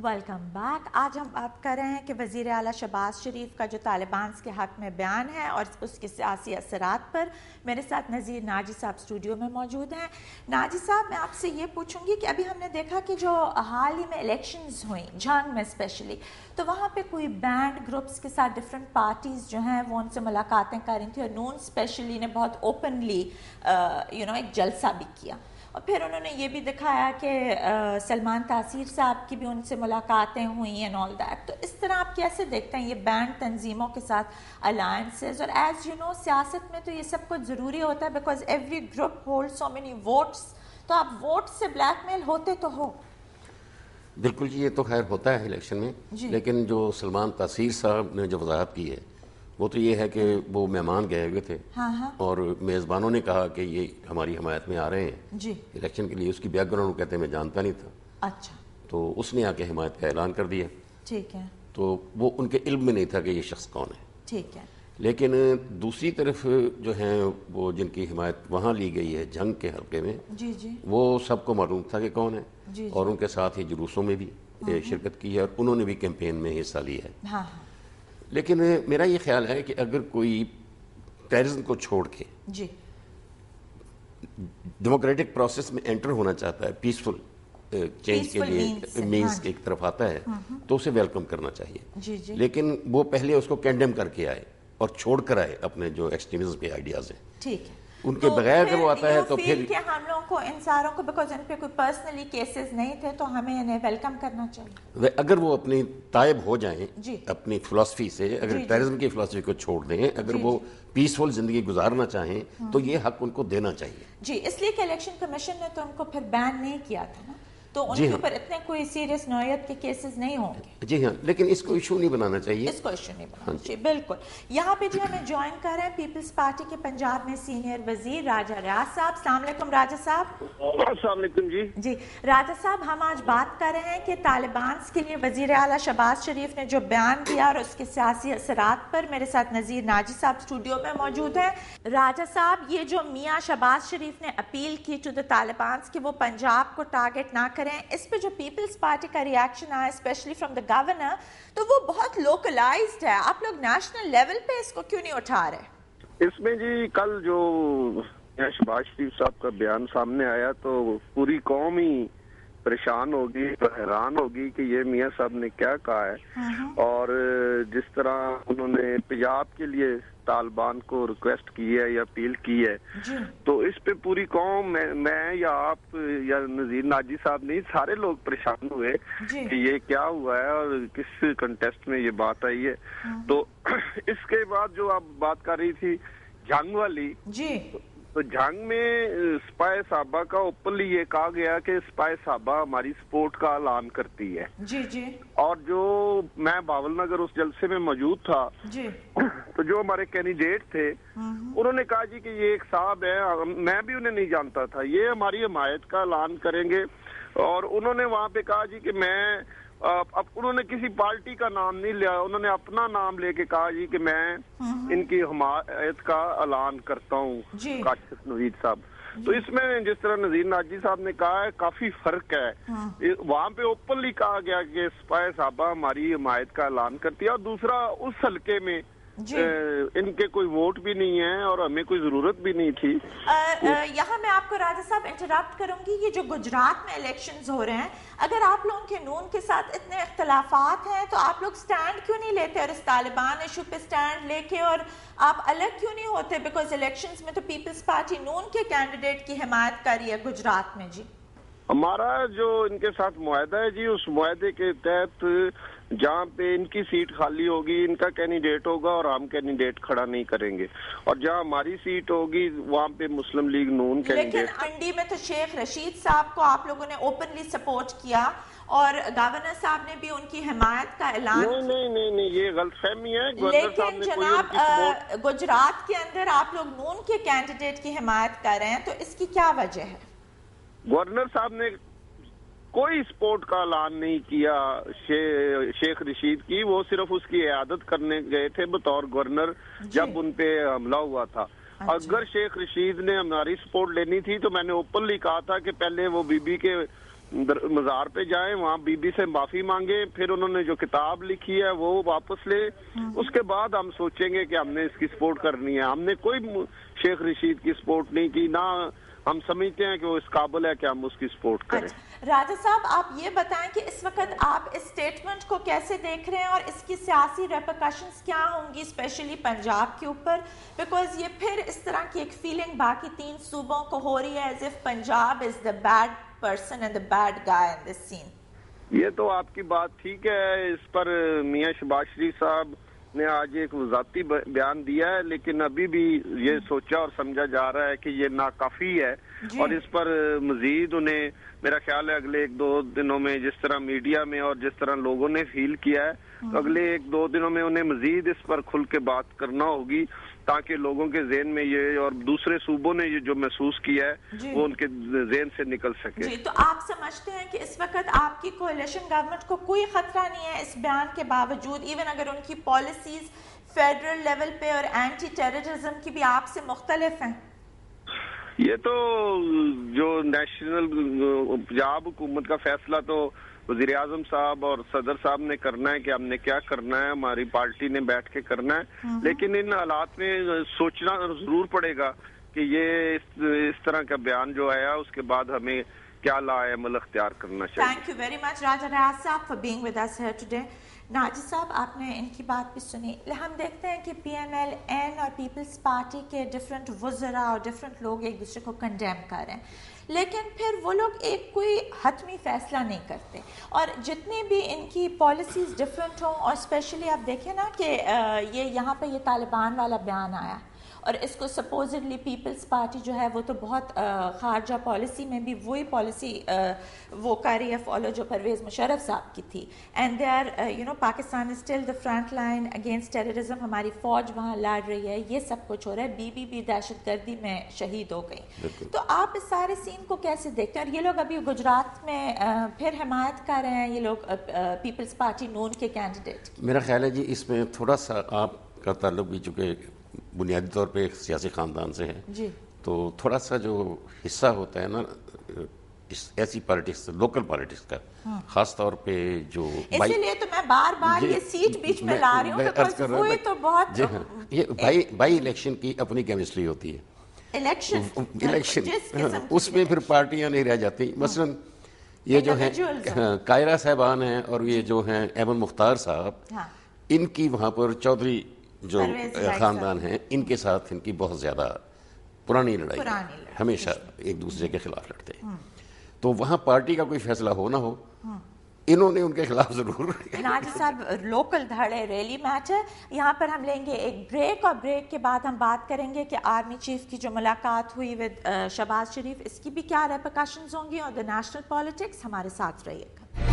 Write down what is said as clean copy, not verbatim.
Welcome back. آج ہم بات کر رہے ہیں کہ وزیر اعلیٰ شہباز شریف کا جو طالبان کے حق میں بیان ہے اور اس کے سیاسی اثرات پر. میرے ساتھ نذیر ناجی صاحب اسٹوڈیو میں موجود ہیں. ناجی صاحب، میں آپ سے یہ پوچھوں گی کہ ابھی ہم نے دیکھا کہ جو حال ہی میں الیکشنز ہوئیں جھنگ میں اسپیشلی، تو وہاں پہ کوئی بینڈ گروپس کے ساتھ ڈفرینٹ پارٹیز جو ہیں وہ ان سے ملاقاتیں کر رہی تھیں، اور نون اسپیشلی نے بہت اوپنلی ایک جلسہ بھی کیا، اور پھر انہوں نے یہ بھی دکھایا کہ سلمان تاثیر صاحب کی بھی ان سے ملاقاتیں ہوئیں اینڈ آل دیٹ. تو اس طرح آپ کیسے دیکھتے ہیں یہ بینڈ تنظیموں کے ساتھ الائنسز؟ اور ایز یو نو سیاست میں تو یہ سب کچھ ضروری ہوتا ہے because every group hold so many votes, تو آپ ووٹ سے بلیک میل ہوتے تو ہو. بالکل جی، یہ تو خیر ہوتا ہے الیکشن میں جی. لیکن جو سلمان تاثیر صاحب نے جو وضاحت کی ہے وہ تو یہ ہے کہ وہ مہمان گئے ہوئے تھے اور میزبانوں نے کہا کہ یہ ہماری حمایت میں آ رہے ہیں جی الیکشن کے لیے. اس کی بیک گراؤنڈ کہتے ہیں میں جانتا نہیں تھا. اچھا. تو اس نے آ کے حمایت کا اعلان کر دیا. ٹھیک ہے. تو وہ ان کے علم میں نہیں تھا کہ یہ شخص کون ہے. ٹھیک ہے. لیکن دوسری طرف جو ہیں وہ جن کی حمایت وہاں لی گئی ہے جنگ کے حلقے میں، جی جی وہ سب کو معلوم تھا کہ کون ہے جی اور ان کے ساتھ ہی جلوسوں میں بھی شرکت کی ہے اور انہوں نے بھی کیمپین میں حصہ لیا ہے. ہاں. لیکن میرا یہ خیال ہے کہ اگر کوئی ٹیررزم کو چھوڑ کے جی ڈیموکریٹک پروسیس میں انٹر ہونا چاہتا ہے، پیسفل چینج کے لیے مینز کی ایک طرف آتا ہے تو اسے ویلکم کرنا چاہیے. جی جی. لیکن وہ پہلے اس کو کینڈیم کر کے آئے اور چھوڑ کر آئے اپنے جو ایکسٹریمزم کے آئیڈیاز ہیں. ٹھیک ہے. ان کے بغیر اگر وہ آتا ہے تو پھر کہ ہم لوگوں کو ان ساروں کو بیکاز ان پہ کوئی پرسنلی کیسز نہیں تھے تو ہمیں انہیں ویلکم کرنا چاہیے. اگر وہ اپنی تائب ہو جائیں جی اپنی فلسفی سے، اگر ٹیررزم کی فلسفی کو چھوڑ دیں، اگر وہ پیسفل زندگی گزارنا چاہیں تو یہ حق ان کو دینا چاہیے. جی اس لیے کہ الیکشن کمیشن نے تو ان کو پھر بین نہیں کیا تھا نا، تو ان کے اوپر اتنے کوئی سیریس نوعیت کے کیسز نہیں ہوں گے. جی ہاں، لیکن اس کو ایشو نہیں بنانا چاہیے. اس کو ایشو نہیں بنانا چاہیے. بالکل. یہاں پہ جو ہمیں جوائن کر رہے ہیں پیپلز پارٹی کے پنجاب میں سینئر وزیر راجہ ریاض صاحب. السلام علیکم راجہ صاحب. السلام علیکم جی. جی راجہ صاحب، ہم آج بات کر رہے ہیں کہ طالبان کے لیے وزیر اعلیٰ شہباز شریف نے جو بیان دیا اور اس کے سیاسی اثرات پر. میرے ساتھ نذیر ناجی صاحب اسٹوڈیو میں موجود ہیں. راجہ صاحب، یہ جو میاں شہباز شریف نے اپیل کی ٹو دا طالبان کہ وہ پنجاب کو ٹارگٹ نہ کریں، اس پہ جو پیپلز پارٹی کا ریاکشن آیا اسپیشلی فرام دا گورنر، تو وہ بہت لوکلائزڈ ہے. آپ لوگ نیشنل لیول پہ اس کو کیوں نہیں اٹھا رہے؟ اس میں جی کل جو شہباز شریف صاحب کا بیان سامنے آیا تو پوری قوم ہی پریشان ہوگی، حیران ہوگی کہ یہ میاں صاحب نے کیا کہا ہے. اور جس طرح انہوں نے پنجاب کے لیے طالبان کو ریکویسٹ کی ہے یا اپیل کی ہے، تو اس پہ پوری قوم، میں یا آپ یا نذیر ناجی صاحب نہیں، سارے لوگ پریشان ہوئے کہ یہ کیا ہوا ہے اور کس کنٹیسٹ میں یہ بات آئی ہے. تو اس کے بعد جو آپ بات کر رہی تھی جنگ والی، تو جنگ میں سپاہی صحابہ کا اوپنلی یہ کہا گیا کہ سپاہی صحابہ ہماری سپورٹ کا اعلان کرتی ہے. جی جی. اور جو میں باول نگر اس جلسے میں موجود تھا، تو جو ہمارے کینڈیڈیٹ تھے انہوں نے کہا جی کہ یہ ایک صاحب ہے، میں بھی انہیں نہیں جانتا تھا، یہ ہماری حمایت کا اعلان کریں گے. اور انہوں نے وہاں پہ کہا جی کہ میں اب انہوں نے کسی پارٹی کا نام نہیں لیا، انہوں نے اپنا نام لے کے کہا جی کہ میں ان کی حمایت کا اعلان کرتا ہوں. کاشف نوید صاحب، تو اس میں جس طرح نذیر ناجی صاحب نے کہا ہے کافی فرق ہے. وہاں پہ اوپنلی کہا گیا کہ سپاہی صحابہ ہماری حمایت کا اعلان کرتی ہے، اور دوسرا اس حلقے میں ان کے کوئی ووٹ بھی نہیں ہے اور ہمیں کوئی ضرورت بھی نہیں تھی. یہاں میں آپ کو راجہ صاحب انٹرپٹ کروں گی. یہ جو گجرات میں الیکشنز ہو رہے ہیں، اگر آپ لوگوں کے نون کے ساتھ اتنے اختلافات ہیں تو آپ لوگ سٹینڈ کیوں نہیں لیتے اور اس طالبان ایشو پہ سٹینڈ لے کے اور آپ الگ کیوں نہیں ہوتے؟ بیکاز الیکشنز میں تو پیپلز پارٹی نون کے کینڈیڈیٹ کی حمایت کر رہی ہے گجرات میں. جی ہمارا جو ان کے ساتھ معاہدہ ہے جی، اس معاہدے کے تحت جہاں پہ ان کی سیٹ خالی ہوگی ان کا کینڈیڈیٹ ہوگا اور ہم کینڈیڈیٹ کھڑا نہیں کریں گے، اور جہاں ہماری سیٹ ہوگی وہاں پہ مسلم لیگ نون کینڈیڈیٹ. لیکن انڈی میں تو شیخ رشید صاحب کو آپ لوگوں نے اوپنلی سپورٹ کیا اور گورنر صاحب نے بھی ان کی حمایت کا اعلان. نہیں، یہ غلط فہمی ہے. لیکن جناب گجرات کے اندر آپ لوگ نون کے کینڈیڈیٹ کی حمایت کر رہے ہیں، تو اس کی کیا وجہ ہے؟ گورنر صاحب نے کوئی سپورٹ کا اعلان نہیں کیا شیخ رشید کی، وہ صرف اس کی عیادت کرنے گئے تھے بطور گورنر جب ان پہ حملہ ہوا تھا. اگر شیخ رشید نے ہماری سپورٹ لینی تھی تو میں نے اوپنلی کہا تھا کہ پہلے وہ بی بی کے مزار پہ جائیں, وہاں بی بی سے معافی مانگیں, پھر انہوں نے جو کتاب لکھی ہے وہ واپس لے, اس کے بعد ہم سوچیں گے کہ ہم نے اس کی سپورٹ کرنی ہے. ہم نے کوئی شیخ رشید کی سپورٹ نہیں کی, نہ ہم سمجھتے ہیں کہ وہ اس قابل ہے کہ ہم اس کی سپورٹ کریں. راجہ صاحب آپ یہ بتائیں کہ اس وقت آپ اس سٹیٹمنٹ کو کیسے دیکھ رہے ہیں اور اس کی سیاسی ریپرکشنز کیا ہوں گی اسپیشلی پنجاب کے اوپر, بیکاز یہ پھر اس طرح کی ایک فیلنگ باقی 3 صوبوں کو ہو رہی ہے as if Punjab is the bad person and the bad guy in this scene. یہ تو آپ کی بات ٹھیک ہے, اس پر میاں شہباز شریف صاحب نے آج ایک وضاحتی بیان دیا ہے, لیکن ابھی بھی یہ سوچا اور سمجھا جا رہا ہے کہ یہ ناکافی ہے, اور اس پر مزید انہیں میرا خیال ہے اگلے 1-2 دنوں میں, جس طرح میڈیا میں اور جس طرح لوگوں نے فیل کیا ہے, تو اگلے 1-2 دنوں میں انہیں مزید اس پر کھل کے بات کرنا ہوگی, تاکہ لوگوں کے ذہن میں یہ اور دوسرے صوبوں نے یہ جو محسوس کیا ہے وہ ان کے ذہن سے نکل سکے. جی, تو آپ سمجھتے ہیں کہ اس وقت آپ کی کولیشن گورنمنٹ کو کوئی خطرہ نہیں ہے اس بیان کے باوجود, ایون اگر ان کی پالیسیز فیڈرل لیول پہ اور اینٹی ٹیررزم کی بھی آپ سے مختلف ہیں؟ یہ تو جو نیشنل پنجاب حکومت کا فیصلہ تو وزیر اعظم صاحب اور صدر صاحب نے کرنا ہے کہ ہم نے کیا کرنا ہے, ہماری پارٹی نے بیٹھ کے کرنا ہے, لیکن ان حالات میں سوچنا ضرور پڑے گا کہ یہ اس طرح کا بیان جو آیا اس کے بعد ہمیں کیا لاء عمل اختیار کرنا چاہیے. Thank you very much Raja Riaz Sahab for being with us here today. Naji Sahab آپ نے ان کی بات بھی سنی, ہم دیکھتے ہیں کہ پی ایم ایل این اور پیپلز پارٹی کے ڈفرینٹ وزراء اور ڈفرینٹ لوگ ایک دوسرے کو کنڈیم کر رہے ہیں, لیکن پھر وہ لوگ ایک کوئی حتمی فیصلہ نہیں کرتے, اور جتنی بھی ان کی پالیسیز ڈفرینٹ ہوں, اور اسپیشلی آپ دیکھیں نا کہ یہ یہاں پہ یہ طالبان والا بیان آیا, اور اس کو سپوزڈلی پیپلز پارٹی جو ہے وہ تو بہت خارجہ پالیسی میں بھی وہی پالیسی وہ کر رہی ہے فالو جو پرویز مشرف صاحب کی تھی, and they are Pakistan is still the front line against terrorism, ہماری فوج وہاں لڑ رہی ہے, یہ سب کچھ ہو رہا ہے, بی بی دہشت گردی میں شہید ہو گئی. تو آپ اس سارے سین کو کیسے دیکھتے ہیں؟ اور یہ لوگ ابھی گجرات میں پھر حمایت کر رہے ہیں, یہ لوگ پیپلز پارٹی نون کے کینڈیڈیٹ. میرا خیال ہے جی اس میں تھوڑا سا آپ کا تعلق بھی چونکہ بنیادی طور پہ ایک سیاسی خاندان سے ہے, جی, تو تھوڑا سا جو حصہ ہوتا ہے نا ایسی پالیٹکس, لوکل پالیٹکس کا, خاص طور پہ جو اسی لیے تو میں بار بار یہ سیٹ بیچ میں لا رہی ہوں, وہی تو بہت یہ بائی الیکشن کی اپنی کیمسٹری ہوتی ہے, الیکشن اس میں پھر پارٹیاں نہیں رہ جاتی. مثلا یہ جو ہیں قائرہ صاحبان ہیں اور یہ جو ہیں احمد مختار صاحب, ان کی وہاں پر چودھری جو خاندان ہیں ان کے ساتھ ان کی بہت زیادہ پرانی لڑائی, ہمیشہ ایک دوسرے کے خلاف لڑتے ہیں, تو وہاں پارٹی کا کوئی فیصلہ ہو نہ ہو, انہوں نے ان کے خلاف ضرور. ناجی صاحب لوکل دھڑے ریلی میچ ہے, یہاں پر ہم لیں گے ایک بریک, اور بریک کے بعد ہم بات کریں گے کہ آرمی چیف کی جو ملاقات ہوئی ود شہباز شریف, اس کی بھی کیا ریپرکشنز ہوں گی, اور دا نیشنل پالیٹکس. ہمارے ساتھ رہیے گا.